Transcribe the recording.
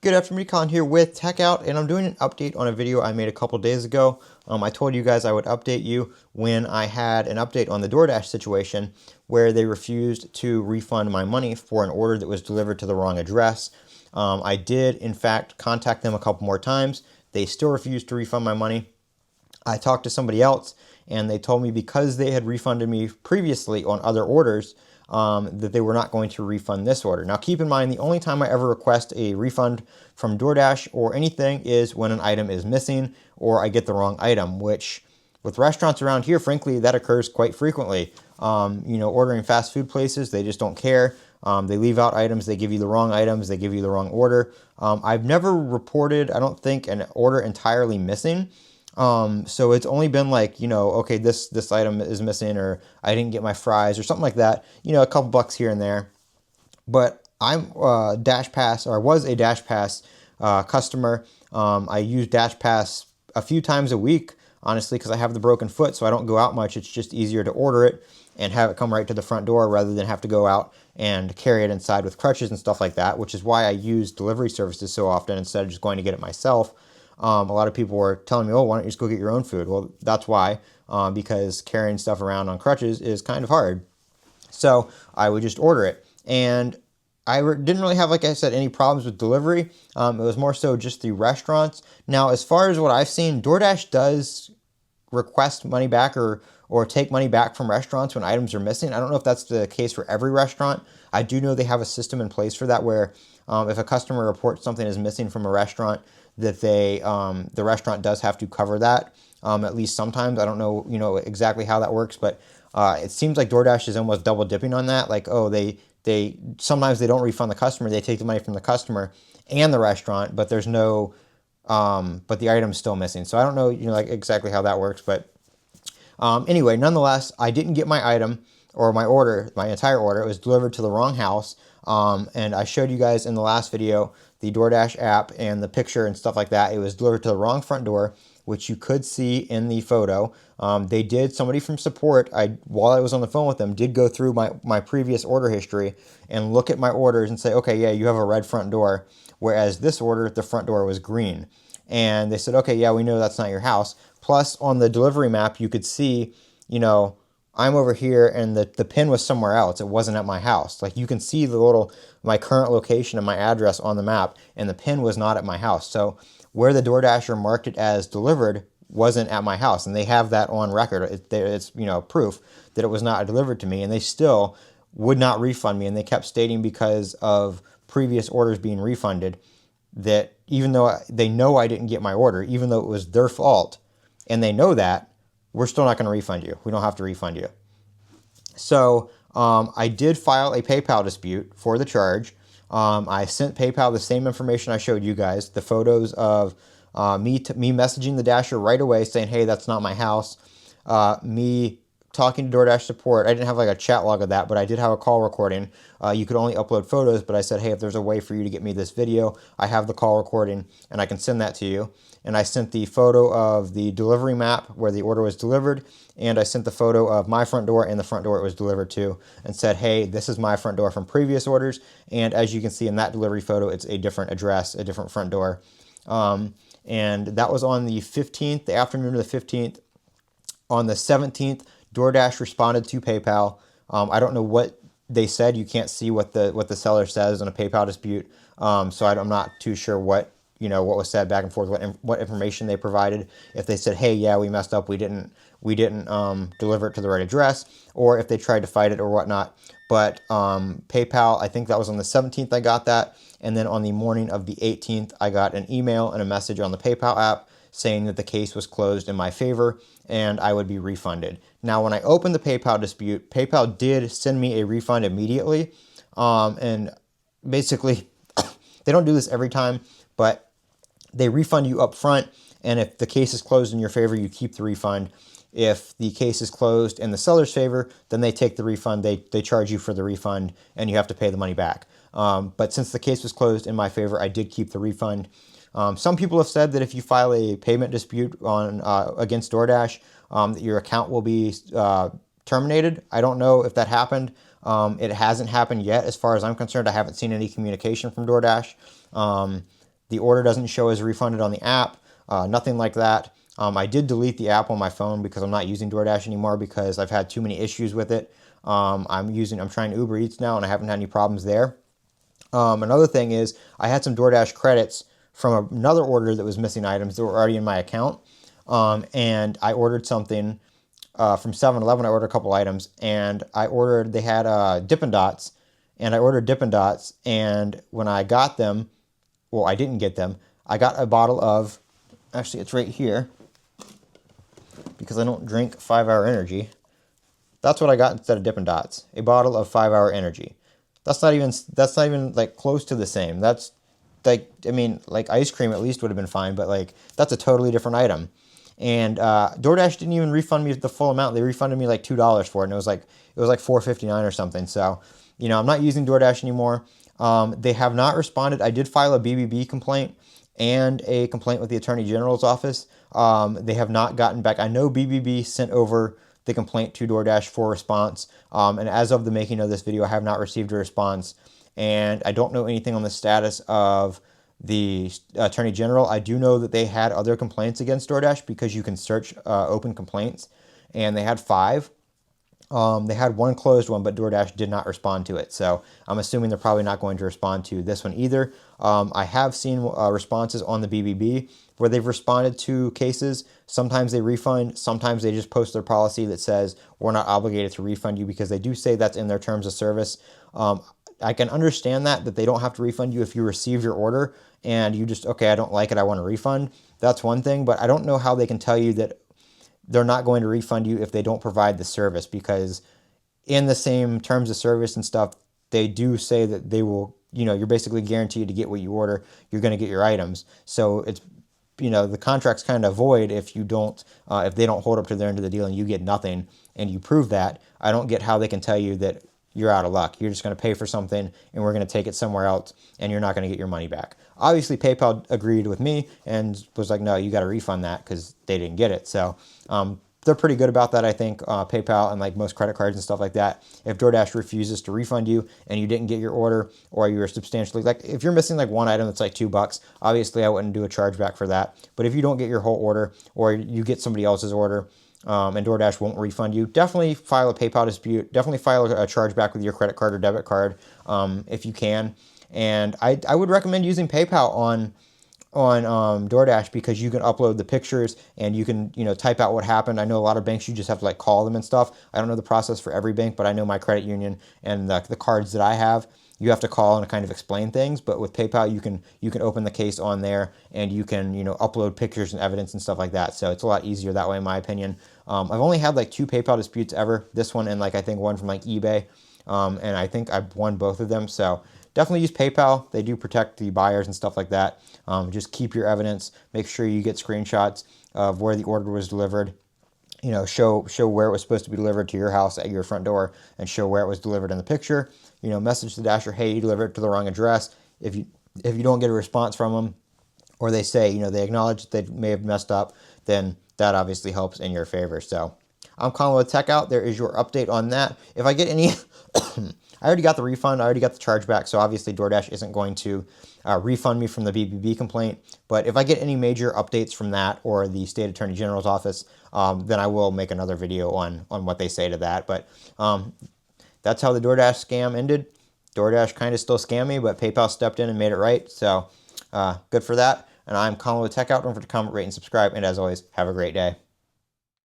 Good afternoon, Colin here with Techout, and I'm doing an update on a video I made a couple days ago. I told you guys I would update you when I had an update on the DoorDash situation where they refused to refund my money for an order that was delivered to the wrong address. I did, in fact, contact them a couple more times. They still refused to refund my money. I talked to somebody else, and they told me because they had refunded me previously on other orders, that they were not going to refund this order. Now, keep in mind, the only time I ever request a refund from DoorDash or anything is when an item is missing or I get the wrong item, which with restaurants around here, frankly, that occurs quite frequently. Ordering fast food places, they just don't care. They leave out items, they give you the wrong items, they give you the wrong order. I've never reported, I don't think, an order entirely missing. So it's only been like, okay, this item is missing, or I didn't get my fries or something like that, a couple bucks here and there. But I'm Dash Pass, or I was a Dash Pass customer. I use Dash Pass a few times a week, honestly, because I have the broken foot, so I don't go out much. It's just easier to order it and have it come right to the front door rather than have to go out and carry it inside with crutches and stuff like that, which is why I use delivery services so often instead of just going to get it myself. A lot of people were telling me, oh, why don't you just go get your own food? Well, that's why, because carrying stuff around on crutches is kind of hard. So I would just order it. And I didn't really have, like I said, any problems with delivery. It was more so just the restaurants. Now, as far as what I've seen, DoorDash does request money back or take money back from restaurants when items are missing. I don't know if that's the case for every restaurant. I do know they have a system in place for that where if a customer reports something is missing from a restaurant, that the restaurant does have to cover that, at least sometimes. I don't know, exactly how that works, but it seems like DoorDash is almost double dipping on that. Like, oh, they sometimes they don't refund the customer, they take the money from the customer and the restaurant, but there's no, but the item's still missing. So I don't know, like exactly how that works, but anyway, nonetheless, I didn't get my item or my order, my entire order. It was delivered to the wrong house. And I showed you guys in the last video the DoorDash app and the picture and stuff like that. It was delivered to the wrong front door, which you could see in the photo. Somebody from support, while I was on the phone with them, did go through my previous order history and look at my orders and say, okay, yeah, you have a red front door, whereas this order, the front door was green. And they said, okay, yeah, we know that's not your house. Plus, on the delivery map, you could see, I'm over here and the pin was somewhere else. It wasn't at my house. Like, you can see my current location and my address on the map, and the pin was not at my house. So where the DoorDasher marked it as delivered wasn't at my house, and they have that on record. It's proof that it was not delivered to me, and they still would not refund me. And they kept stating, because of previous orders being refunded, that even though they know I didn't get my order, even though it was their fault, and they know that, we're still not going to refund you. We don't have to refund you. So I did file a PayPal dispute for the charge. I sent PayPal the same information I showed you guys, the photos of me messaging the Dasher right away saying, hey, that's not my house. Me talking to DoorDash support. I didn't have like a chat log of that, but I did have a call recording. You could only upload photos, but I said, hey, if there's a way for you to get me this video, I have the call recording and I can send that to you. And I sent the photo of the delivery map where the order was delivered, and I sent the photo of my front door and the front door it was delivered to, and said, hey, this is my front door from previous orders. And as you can see in that delivery photo, it's a different address, a different front door. And that was on the 15th, the afternoon of the 15th. On the 17th, DoorDash responded to PayPal. I don't know what they said. You can't see what the seller says in a PayPal dispute. So I'm not too sure what was said back and forth, what information they provided. If they said, hey, yeah, we messed up, we didn't deliver it to the right address, or if they tried to fight it or whatnot. But PayPal, I think that was on the 17th I got that. And then on the morning of the 18th, I got an email and a message on the PayPal app saying that the case was closed in my favor and I would be refunded. Now, when I opened the PayPal dispute, PayPal did send me a refund immediately. And basically, they don't do this every time, but they refund you up front. And if the case is closed in your favor, you keep the refund. If the case is closed in the seller's favor, then they take the refund. They charge you for the refund and you have to pay the money back. But since the case was closed in my favor, I did keep the refund. Some people have said that if you file a payment dispute against DoorDash, that your account will be terminated. I don't know if that happened. It hasn't happened yet, as far as I'm concerned. I haven't seen any communication from DoorDash. The order doesn't show as refunded on the app, nothing like that. I did delete the app on my phone because I'm not using DoorDash anymore because I've had too many issues with it. I'm trying Uber Eats now and I haven't had any problems there. Another thing is I had some DoorDash credits from another order that was missing items that were already in my account. And I ordered something from 7-Eleven. I ordered a couple items and they had Dippin' Dots, and I ordered Dippin' Dots, and when I got them, well, I didn't get them. I got a bottle of, actually it's right here, because I don't drink 5-Hour Energy. That's what I got instead of Dippin' Dots, a bottle of 5-Hour Energy. That's not even like close to the same. That's like, I mean, like ice cream at least would have been fine, but like that's a totally different item. And DoorDash didn't even refund me the full amount. They refunded me like $2 for it, and it was like $4.59 or something. So, I'm not using DoorDash anymore. They have not responded. I did file a BBB complaint and a complaint with the Attorney General's office. They have not gotten back. I know BBB sent over the complaint to DoorDash for response. And as of the making of this video, I have not received a response. And I don't know anything on the status of the Attorney General. I do know that they had other complaints against DoorDash because you can search open complaints, and they had 5. They had one closed one, but DoorDash did not respond to it. So I'm assuming they're probably not going to respond to this one either. I have seen responses on the BBB where they've responded to cases. Sometimes they refund. Sometimes they just post their policy that says we're not obligated to refund you, because they do say that's in their terms of service. I can understand that they don't have to refund you if you receive your order and you just, okay, I don't like it, I want a refund. That's one thing, but I don't know how they can tell you that they're not going to refund you if they don't provide the service, because in the same terms of service and stuff, they do say that they will, you're basically guaranteed to get what you order. You're going to get your items. So it's, the contract's kind of void if they don't hold up to their end of the deal and you get nothing and you prove that. I don't get how they can tell you that you're out of luck. You're just going to pay for something and we're going to take it somewhere else and you're not going to get your money back. Obviously, PayPal agreed with me and was like, no, you got to refund that because they didn't get it. So they're pretty good about that, I think, PayPal and like most credit cards and stuff like that. If DoorDash refuses to refund you and you didn't get your order, or you're substantially, like if you're missing like one item that's like $2, obviously I wouldn't do a chargeback for that. But if you don't get your whole order or you get somebody else's order, and DoorDash won't refund you, definitely file a PayPal dispute. Definitely file a chargeback with your credit card or debit card if you can. And I would recommend using PayPal on DoorDash, because you can upload the pictures and you can type out what happened. I know a lot of banks you just have to like call them and stuff. I don't know the process for every bank, but I know my credit union and the cards that I have, you have to call and kind of explain things. But with PayPal, you can open the case on there and you can upload pictures and evidence and stuff like that. So it's a lot easier that way, in my opinion. I've only had like 2 PayPal disputes ever. This one and like I think one from like eBay, and I think I've won both of them. So definitely use PayPal. They do protect the buyers and stuff like that. Just keep your evidence. Make sure you get screenshots of where the order was delivered. Show where it was supposed to be delivered to your house at your front door, and show where it was delivered in the picture. Message the Dasher, hey, you delivered it to the wrong address. If you don't get a response from them, or they say, they acknowledge that they may have messed up, then that obviously helps in your favor. So I'm Colin with Techout. There is your update on that. If I get any, I already got the refund. I already got the chargeback. So obviously DoorDash isn't going to refund me from the BBB complaint. But if I get any major updates from that or the State Attorney General's office, then I will make another video on what they say to that. But that's how the DoorDash scam ended. DoorDash kind of still scammed me, but PayPal stepped in and made it right. So good for that. And I'm Colin with Techout. Don't forget to comment, rate, and subscribe. And as always, have a great day.